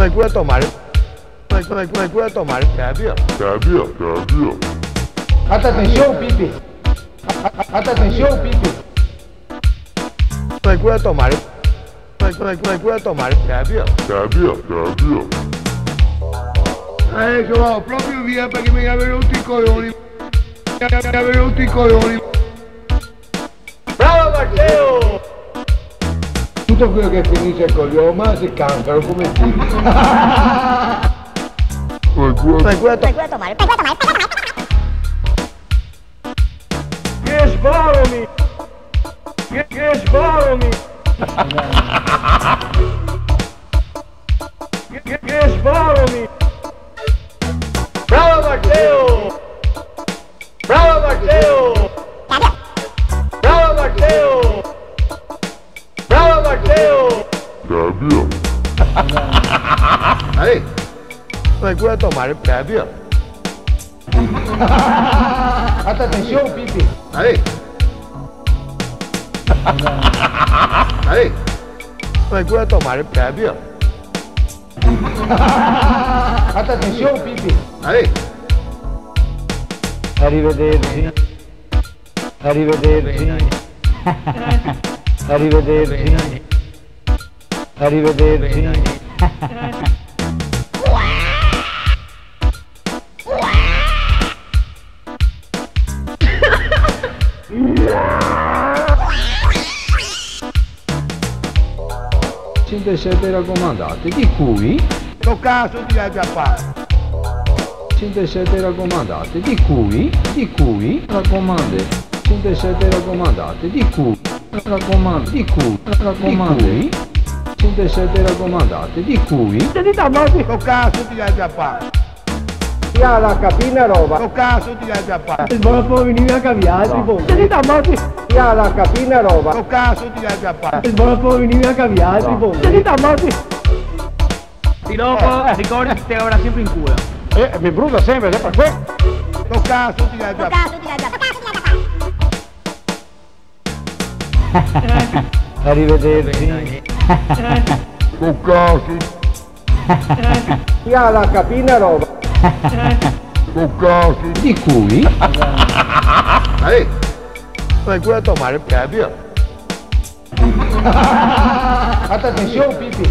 Tranquilla a tomare. Tranquilla a tomare. Cabia. Hasta atención, Pipe. Hasta atención, Pipe. Tranquilla a tomare. Tranquilla a tomare. Cabia. Che va, proprio via perché mi ha venuto i coglioni. Mi ha venuto i coglioni. Bravo Matteo! Tutto quello che finisce il coglioma si cancano come ti. Tranquilla a tomare. Che sboromi! Che sboromi! Che sboromi! Bravo Matteo! Bravo Matteo! Bravo Matteo! Bravo Matteo! Ehi! Tranquilla a tomare. Cabia. Hasta atención, Pipe. Ehi! Tranquilla a tomare. Cabia. Hasta atención, Pipe. Arrivederci. Arrivederci. Arrivederci. Arrivederci. Siete raccomandati, di cui? No cazzo ti hai già fatto. Siete raccomandati, di cui? Raccomande. Siete raccomandati, di cui? Raccomando, di cui? Raccomandi. Siete raccomandati, di cui? No cazzo ti hai già fatto. Ya la cabina roba. No cazzo ti hai già fatto. Non può venire a cambiare, tipo. Ya la cabina roba. No cazzo ti hai già fatto. Non può venire a cambiare, tipo. Y luego, ricorda, te avrà sempre in culo. Mi brucia sempre, per questo. No cazzo ti hai già fatto. Arrivederci. No cazzo. Ya la cabina roba. No cazzo. Di cui? Tranquilla a tomare. Cabia. Hasta atención, Pipe.